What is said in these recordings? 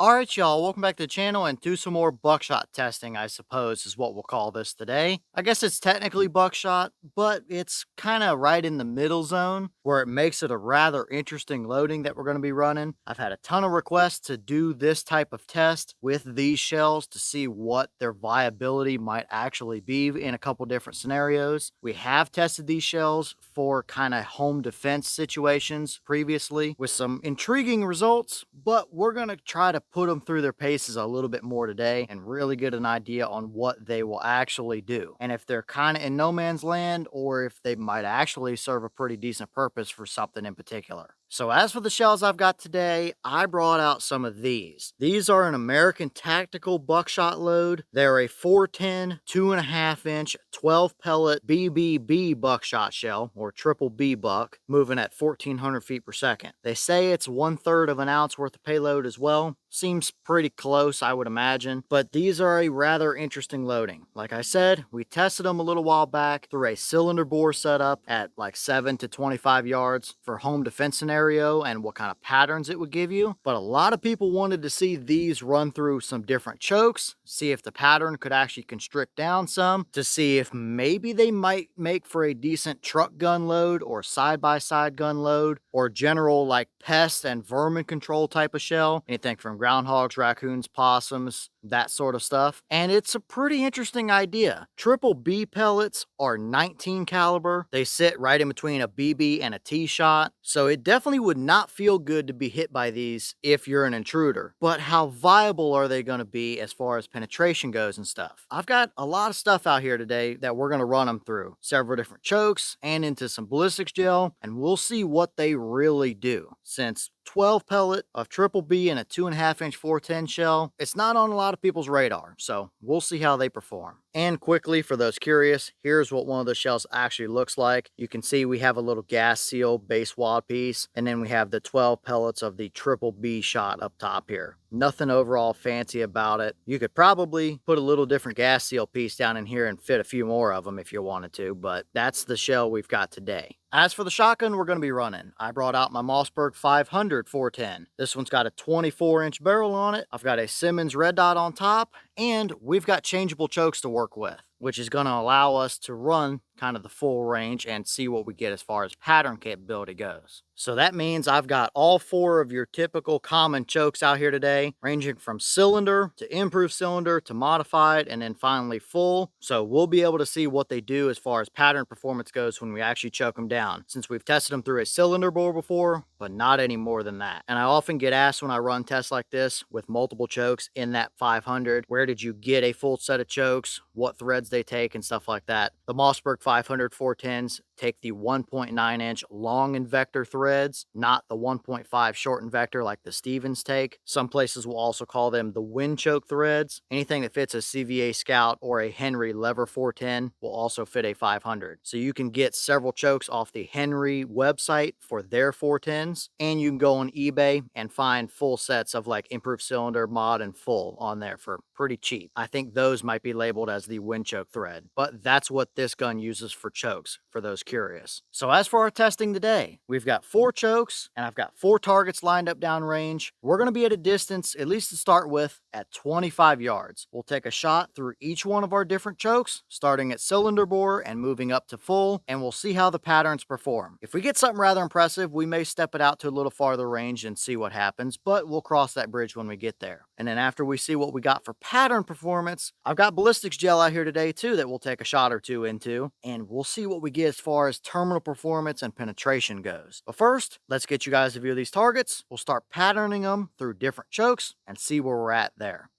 Alright y'all, welcome back to the channel and do some more buckshot testing, I suppose is what we'll call this today. I guess it's technically buckshot, but it's kind of right in the middle zone where it makes it a rather interesting loading that we're going to be running. I've had a ton of requests to do this type of test with these shells to see what their viability might actually be in a couple different scenarios. We have tested these shells for kind of home defense situations previously with some intriguing results, but we're going to try to put them through their paces a little bit more today and really get an idea on what they will actually do. And if they're kind of in no man's land or if they might actually serve a pretty decent purpose for something in particular. So as for the shells I've got today, I brought out some of these. These are an American tactical buckshot load. They're a 410, 2.5 inch, 12 pellet BBB buckshot shell, or triple B buck, moving at 1400 feet per second. They say it's 1/3 of an ounce worth of payload as well. Seems pretty close, I would imagine, but these are a rather interesting loading. Like I said, we tested them a little while back through a cylinder bore setup at like 7 to 25 yards for home defense scenario and what kind of patterns it would give you. But a lot of people wanted to see these run through some different chokes, see if the pattern could actually constrict down some, to see if maybe they might make for a decent truck gun load or side-by-side gun load or general like pest and vermin control type of shell. Anything from groundhogs, raccoons, possums, that sort of stuff. And it's a pretty interesting idea. Triple B pellets are 19 caliber. They sit right in between a BB and a T shot. So it definitely would not feel good to be hit by these if you're an intruder. But how viable are they going to be as far as penetration goes and stuff? I've got a lot of stuff out here today that we're going to run them through. Several different chokes and into some ballistics gel. And we'll see what they really do. Since 12 pellet of triple B and a 2.5 inch 410 shell, it's not on a lot of people's radar, so we'll see how they perform. And quickly, for those curious, here's what one of the shells actually looks like. You can see we have a little gas seal base wad piece, and then we have the 12 pellets of the triple B shot up top here. Nothing overall fancy about it. You could probably put a little different gas seal piece down in here and fit a few more of them if you wanted to, but that's the shell we've got today. As for the shotgun we're going to be running, I brought out my Mossberg 500 410. This one's got a 24-inch barrel on it. I've got a Simmons red dot on top, and we've got changeable chokes to work with, which is going to allow us to run kind of the full range and see what we get as far as pattern capability goes. So that means I've got all 4 of your typical common chokes out here today, ranging from cylinder to improved cylinder to modified and then finally full. So we'll be able to see what they do as far as pattern performance goes when we actually choke them down, since we've tested them through a cylinder bore before, but not any more than that. And I often get asked when I run tests like this with multiple chokes in that 500, where did you get a full set of chokes, what threads they take and stuff like that. The Mossberg 500 410s take the 1.9 inch long invector threads, not the 1.5 short invector like the Stevens take. Some places will also call them the wind choke threads. Anything that fits a CVA Scout or a Henry lever 410 will also fit a 500. So you can get several chokes off the Henry website for their 410s, and you can go on eBay and find full sets of like improved cylinder, mod, and full on there for pretty cheap. I think those might be labeled as the wind choke thread, but that's what this gun uses for chokes, for those curious. So as for our testing today, we've got 4 chokes and I've got 4 targets lined up downrange. We're going to be at a distance, at least to start with, at 25 yards. We'll take a shot through each one of our different chokes, starting at cylinder bore and moving up to full, and we'll see how the patterns perform. If we get something rather impressive, we may step it out to a little farther range and see what happens, but we'll cross that bridge when we get there. And then after we see what we got for pattern performance, I've got ballistics gel out here today too that we'll take a shot or 2 into, and we'll see what we get as far as terminal performance and penetration goes. But first, let's get you guys to view these targets. We'll start patterning them through different chokes and see where we're at there.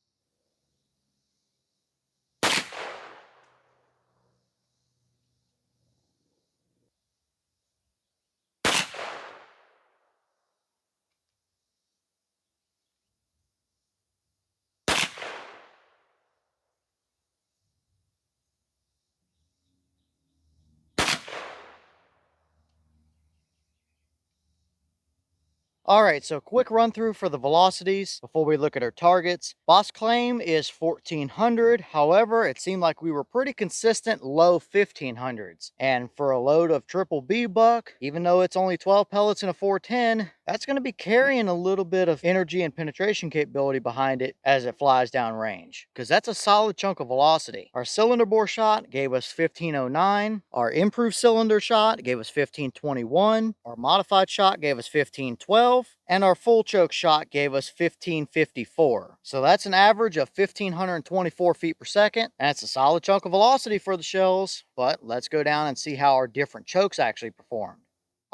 Alright, so quick run through for the velocities before we look at our targets. Boss claim is 1400, however, it seemed like we were pretty consistent low 1500s. And for a load of triple B buck, even though it's only 12 pellets in a 410, that's going to be carrying a little bit of energy and penetration capability behind it as it flies down range, because that's a solid chunk of velocity. Our cylinder bore shot gave us 1509. Our improved cylinder shot gave us 1521. Our modified shot gave us 1512. And our full choke shot gave us 1554. So that's an average of 1524 feet per second. That's a solid chunk of velocity for the shells, but let's go down and see how our different chokes actually performed.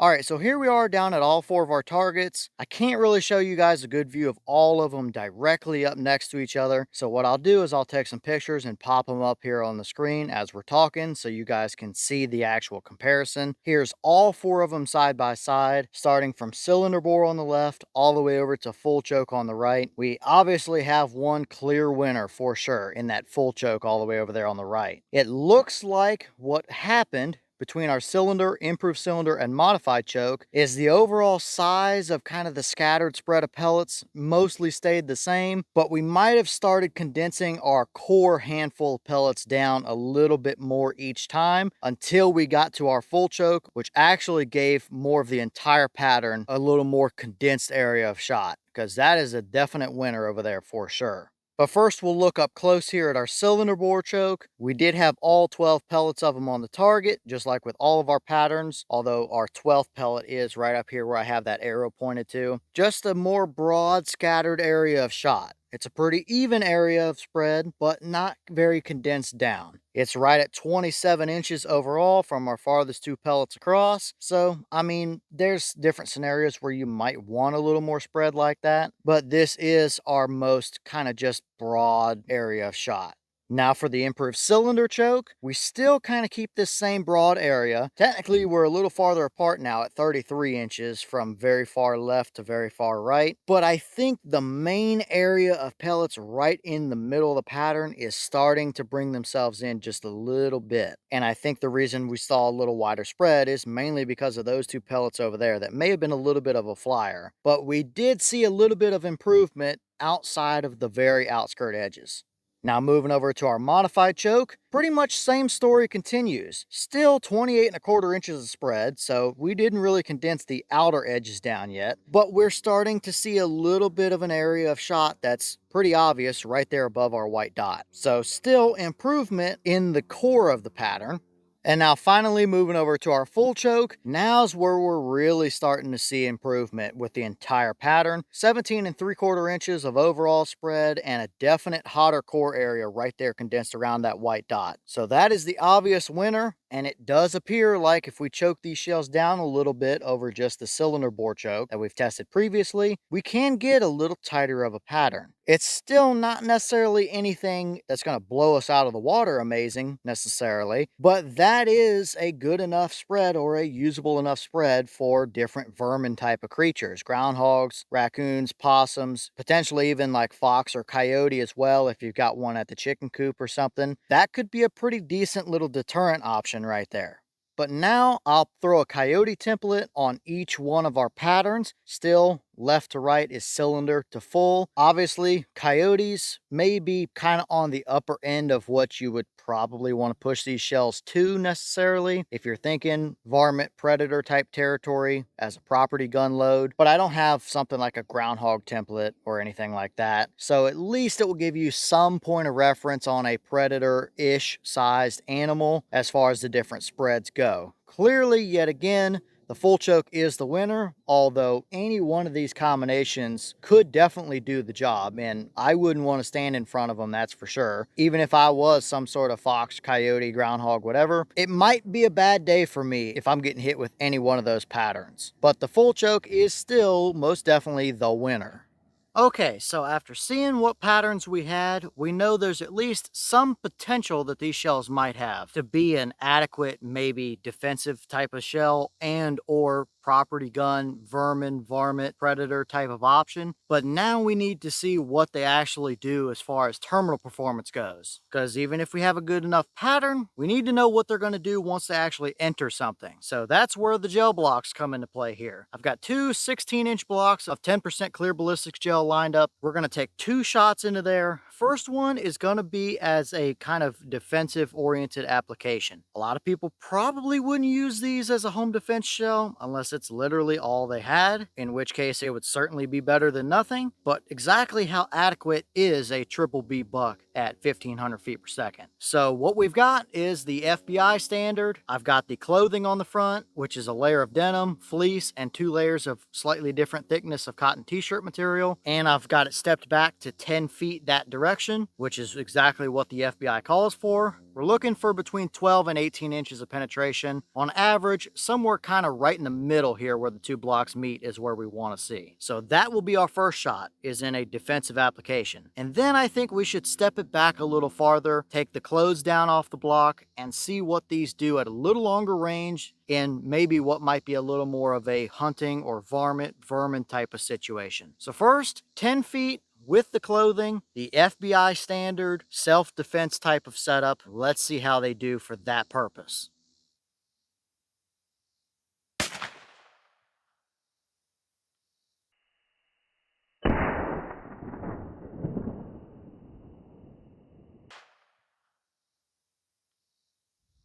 All right, so here we are down at all 4 of our targets. I can't really show you guys a good view of all of them directly up next to each other. So what I'll do is I'll take some pictures and pop them up here on the screen as we're talking so you guys can see the actual comparison. Here's all 4 of them side by side, starting from cylinder bore on the left all the way over to full choke on the right. We obviously have one clear winner for sure in that full choke all the way over there on the right. It looks like what happened between our cylinder, improved cylinder, and modified choke is the overall size of kind of the scattered spread of pellets mostly stayed the same, but we might have started condensing our core handful of pellets down a little bit more each time until we got to our full choke, which actually gave more of the entire pattern a little more condensed area of shot, because that is a definite winner over there for sure. But first, we'll look up close here at our cylinder bore choke. We did have all 12 pellets of them on the target, just like with all of our patterns, although our 12th pellet is right up here where I have that arrow pointed to. Just a more broad, scattered area of shot. It's a pretty even area of spread, but not very condensed down. It's right at 27 inches overall from our farthest 2 pellets across. So, I mean, there's different scenarios where you might want a little more spread like that, but this is our most kind of just broad area of shot. Now for the improved cylinder choke, we still kind of keep this same broad area. Technically, we're a little farther apart now at 33 inches from very far left to very far right. But I think the main area of pellets right in the middle of the pattern is starting to bring themselves in just a little bit. And I think the reason we saw a little wider spread is mainly because of those 2 pellets over there that may have been a little bit of a flyer. But we did see a little bit of improvement outside of the very outskirt edges. Now moving over to our modified choke, pretty much same story continues. Still 28¼ inches of spread, so we didn't really condense the outer edges down yet, but we're starting to see a little bit of an area of shot that's pretty obvious right there above our white dot. So still improvement in the core of the pattern. And now finally moving over to our full choke, now's where we're really starting to see improvement with the entire pattern. 17¾ inches of overall spread and a definite hotter core area right there condensed around that white dot. So that is the obvious winner. And it does appear like if we choke these shells down a little bit over just the cylinder bore choke that we've tested previously, we can get a little tighter of a pattern. It's still not necessarily anything that's going to blow us out of the water amazing necessarily, but that is a good enough spread or a usable enough spread for different vermin type of creatures. Groundhogs, raccoons, possums, potentially even like fox or coyote as well if you've got one at the chicken coop or something. That could be a pretty decent little deterrent option right there. But now I'll throw a coyote template on each one of our patterns. Still, left to right is cylinder to full. Obviously, coyotes may be kind of on the upper end of what you would probably want to push these shells to necessarily if you're thinking varmint predator type territory as a property gun load, but I don't have something like a groundhog template or anything like that, so at least it will give you some point of reference on a predator-ish sized animal as far as the different spreads go. Clearly, yet again, the full choke is the winner, although any one of these combinations could definitely do the job, and I wouldn't want to stand in front of them, that's for sure. Even if I was some sort of fox, coyote, groundhog, whatever, it might be a bad day for me if I'm getting hit with any one of those patterns. But the full choke is still most definitely the winner. Okay, so after seeing what patterns we had, we know there's at least some potential that these shells might have to be an adequate, maybe defensive type of shell and or property gun, vermin, varmint, predator type of option. But now we need to see what they actually do as far as terminal performance goes. Because even if we have a good enough pattern, we need to know what they're going to do once they actually enter something. So that's where the gel blocks come into play here. I've got 2 16-inch blocks of 10% clear ballistics gel lined up. We're going to take 2 shots into there, first one is going to be as a kind of defensive oriented application. A lot of people probably wouldn't use these as a home defense shell unless it's literally all they had, in which case it would certainly be better than nothing. But exactly how adequate is a triple B buck at 1500 feet per second? So what we've got is the FBI standard. I've got the clothing on the front, which is a layer of denim, fleece, and 2 layers of slightly different thickness of cotton t-shirt material. And I've got it stepped back to 10 feet that direction, which is exactly what the FBI calls for. We're looking for between 12 and 18 inches of penetration. On average, somewhere kind of right in the middle here where the 2 blocks meet is where we want to see. So that will be our first shot, is in a defensive application. And then I think we should step it back a little farther, take the clothes down off the block, and see what these do at a little longer range in maybe what might be a little more of a hunting or vermin type of situation. So first, 10 feet, with the clothing, the FBI standard self-defense type of setup. Let's see how they do for that purpose.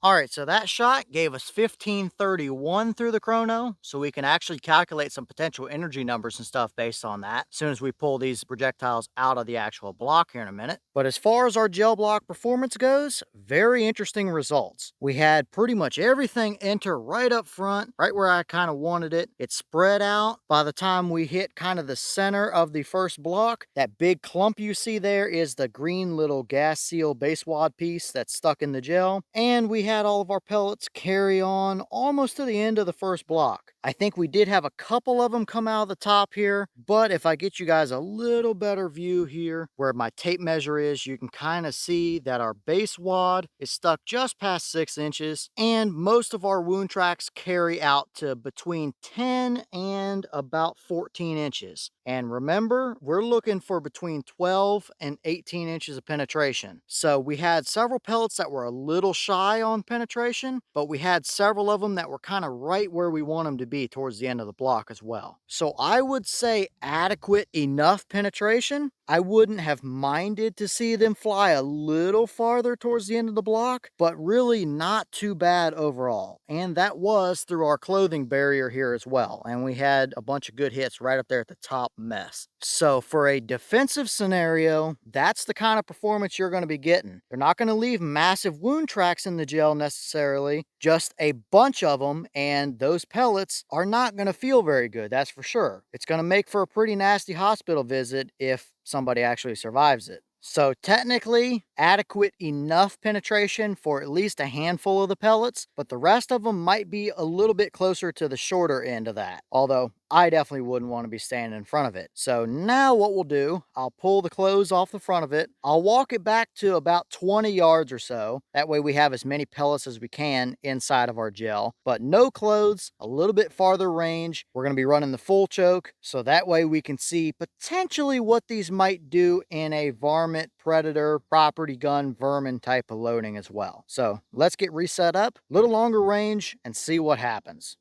All right, so that shot gave us 1531 through the chrono, so we can actually calculate some potential energy numbers and stuff based on that as soon as we pull these projectiles out of the actual block here in a minute. But as far as our gel block performance goes, very interesting results. We had pretty much everything enter right up front, right where I kind of wanted it. It spread out. By the time we hit kind of the center of the first block, that big clump you see there is the green little gas seal base wad piece that's stuck in the gel. And we had all of our pellets carry on almost to the end of the first block. I think we did have a couple of them come out of the top here, but if I get you guys a little better view here where my tape measure is, you can kind of see that our base wad is stuck just past 6 inches, and most of our wound tracks carry out to between 10 and about 14 inches. And remember, we're looking for between 12 and 18 inches of penetration. So we had several pellets that were a little shy on penetration, but we had several of them that were kind of right where we want them to be towards the end of the block as well. So I would say adequate enough penetration. I wouldn't have minded to see them fly a little farther towards the end of the block, but really not too bad overall. And that was through our clothing barrier here as well. And we had a bunch of good hits right up there at the top mess. So for a defensive scenario, that's the kind of performance you're going to be getting. They're not going to leave massive wound tracks in the gel necessarily, just a bunch of them, and those pellets are not going to feel very good, that's for sure. It's going to make for a pretty nasty hospital visit if somebody actually survives it. So technically, adequate enough penetration for at least a handful of the pellets, but the rest of them might be a little bit closer to the shorter end of that. Although I definitely wouldn't want to be standing in front of it. So now what we'll do, I'll pull the clothes off the front of it. I'll walk it back to about 20 yards or so. That way we have as many pellets as we can inside of our gel, but no clothes, a little bit farther range. We're going to be running the full choke, so that way we can see potentially what these might do in a varmint, predator, property gun, vermin type of loading as well. So let's get reset up, a little longer range, and see what happens.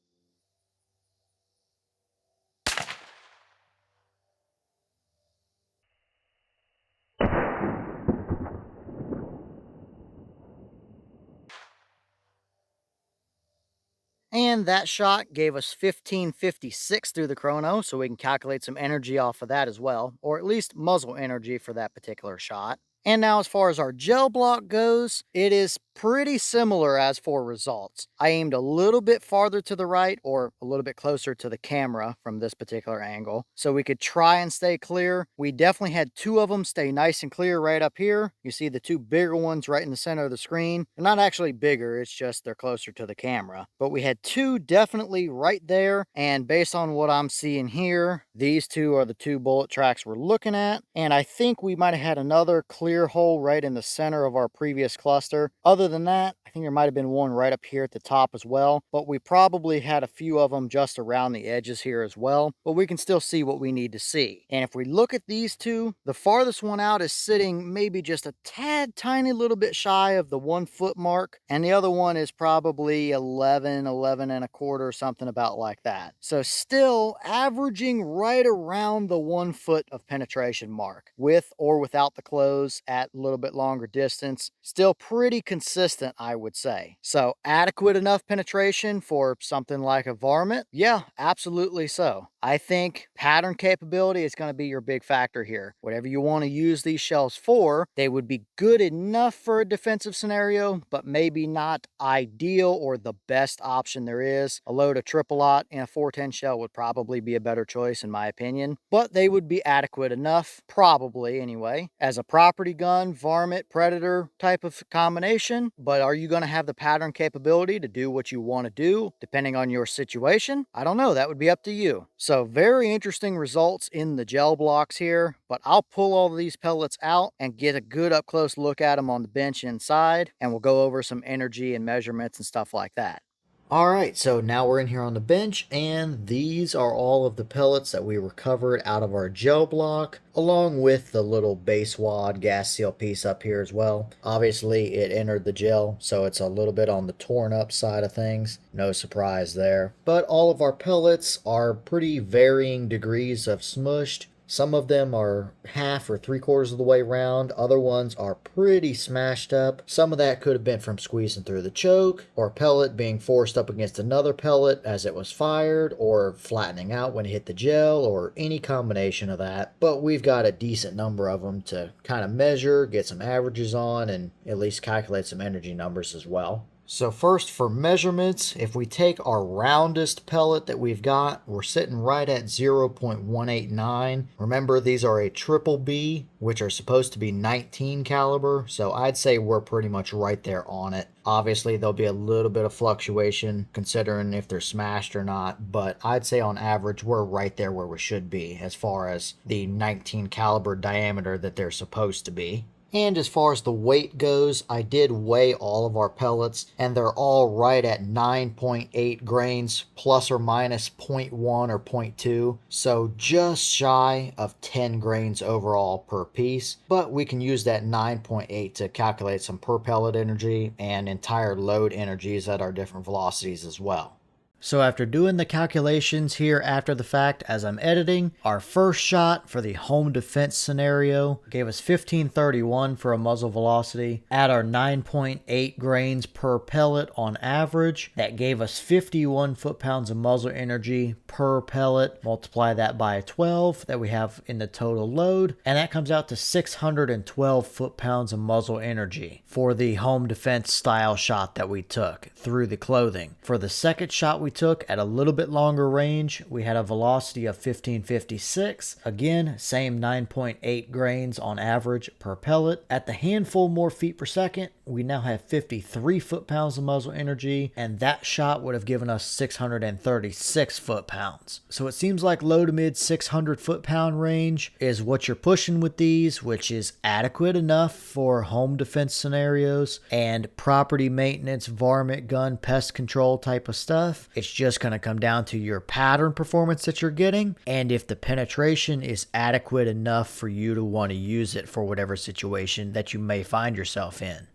And that shot gave us 1556 through the chrono, so we can calculate some energy off of that as well, or at least muzzle energy for that particular shot. And now as far as our gel block goes, it is pretty similar as for results. I aimed a little bit farther to the right or a little bit closer to the camera from this particular angle so we could try and stay clear. We definitely had 2 of them stay nice and clear right up here. You see the 2 bigger ones right in the center of the screen. They're not actually bigger, it's just they're closer to the camera. But we had 2 definitely right there, and based on what I'm seeing here, these 2 are the 2 bullet tracks we're looking at. And I think we might have had another clear hole right in the center of our previous cluster. Other Other than that, I think there might have been one right up here at the top as well, but we probably had a few of them just around the edges here as well, but we can still see what we need to see. And if we look at these two, the farthest one out is sitting maybe just a tad tiny little bit shy of the 1 foot mark, and the other one is probably 11 and a quarter, something about like that. So still averaging right around the 1 foot of penetration mark, with or without the close at a little bit longer distance. Still pretty consistent, I would say. So adequate enough penetration for something like a varmint? Yeah, absolutely so. I think pattern capability is going to be your big factor here. Whatever you want to use these shells for, they would be good enough for a defensive scenario, but maybe not ideal or the best option there is. A load of triple aught in a 410 shell would probably be a better choice in my opinion, but they would be adequate enough, probably anyway, as a property gun, varmint, predator type of combination. But are you going to have the pattern capability to do what you want to do depending on your situation? I don't know. That would be up to you. So very interesting results in the gel blocks here, but I'll pull all of these pellets out and get a good up close look at them on the bench inside, and we'll go over some energy and measurements and stuff like that. All right, so now we're in here on the bench, and these are all of the pellets that we recovered out of our gel block, along with the little base wad gas seal piece up here as well. Obviously, it entered the gel, so it's a little bit on the torn up side of things. No surprise there. But all of our pellets are pretty varying degrees of smushed. Some of them are half or 3/4 of the way round. Other ones are pretty smashed up. Some of that could have been from squeezing through the choke, or a pellet being forced up against another pellet as it was fired, or flattening out when it hit the gel, or any combination of that. But we've got a decent number of them to kind of measure, get some averages on, and at least calculate some energy numbers as well. So first for measurements, if we take our roundest pellet that we've got, we're sitting right at 0.189. Remember, these are a triple B, which are supposed to be 19 caliber, so I'd say we're pretty much right there on it. Obviously, there'll be a little bit of fluctuation considering if they're smashed or not, but I'd say on average, we're right there where we should be as far as the 19 caliber diameter that they're supposed to be. And as far as the weight goes, I did weigh all of our pellets, and they're all right at 9.8 grains, plus or minus 0.1 or 0.2, so just shy of 10 grains overall per piece. But we can use that 9.8 to calculate some per pellet energy and entire load energies at our different velocities as well. So after doing the calculations here after the fact as I'm editing, our first shot for the home defense scenario gave us 1531 for a muzzle velocity. At our 9.8 grains per pellet on average, that gave us 51 foot-pounds of muzzle energy per pellet. Multiply that by 12 that we have in the total load, and that comes out to 612 foot-pounds of muzzle energy for the home defense style shot that we took through the clothing. For the second shot we took at a little bit longer range, we had a velocity of 1556. Again, same 9.8 grains on average per pellet. At the handful more feet per second, we now have 53 foot-pounds of muzzle energy, and that shot would have given us 636 foot-pounds. So it seems like low to mid 600 foot-pound range is what you're pushing with these, which is adequate enough for home defense scenarios and property maintenance, varmint gun, pest control type of stuff. It's just going to come down to your pattern performance that you're getting, and if the penetration is adequate enough for you to want to use it for whatever situation that you may find yourself in.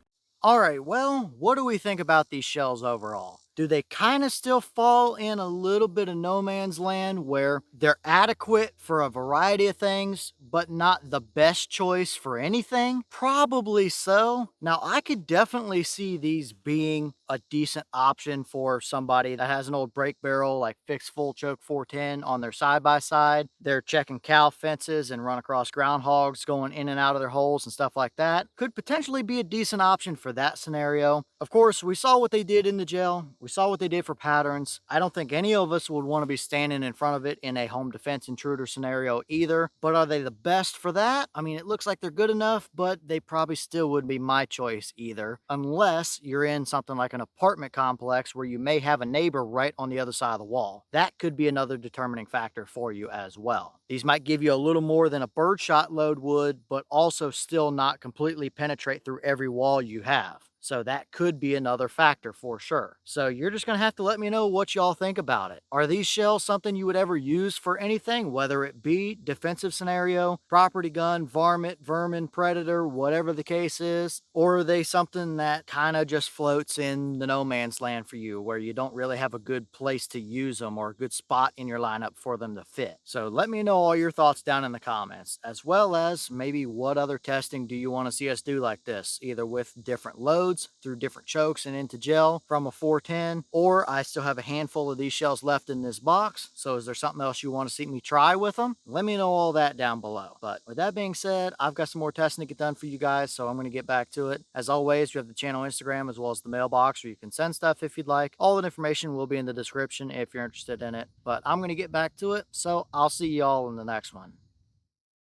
All right, well, what do we think about these shells overall? Do they kind of still fall in a little bit of no man's land where they're adequate for a variety of things, but not the best choice for anything? Probably so. Now, I could definitely see these being a decent option for somebody that has an old brake barrel like fixed full choke 410 on their side-by-side. They're checking cow fences and run across groundhogs going in and out of their holes and stuff like that. Could potentially be a decent option for that scenario. Of course, we saw what they did in the gel. We saw what they did for patterns. I don't think any of us would want to be standing in front of it in a home defense intruder scenario either. But are they the best for that? I mean, it looks like they're good enough, but they probably still wouldn't be my choice either, unless you're in something like an apartment complex where you may have a neighbor right on the other side of the wall. That could be another determining factor for you as well. These might give you a little more than a birdshot load would, but also still not completely penetrate through every wall you have. So that could be another factor for sure. So you're just going to have to let me know what y'all think about it. Are these shells something you would ever use for anything, whether it be defensive scenario, property gun, varmint, vermin, predator, whatever the case is? Or are they something that kind of just floats in the no man's land for you, where you don't really have a good place to use them or a good spot in your lineup for them to fit? So let me know all your thoughts down in the comments, as well as maybe what other testing do you want to see us do like this, either with different loads through different chokes and into gel from a 410, or I still have a handful of these shells left in this box. So is there something else you want to see me try with them? Let me know all that down below. But with that being said, I've got some more testing to get done for you guys, so I'm going to get back to it. As always, you have the channel Instagram as well as the mailbox where you can send stuff if you'd like. All that information will be in the description if you're interested in it. But I'm going to get back to it, so I'll see y'all in the next one.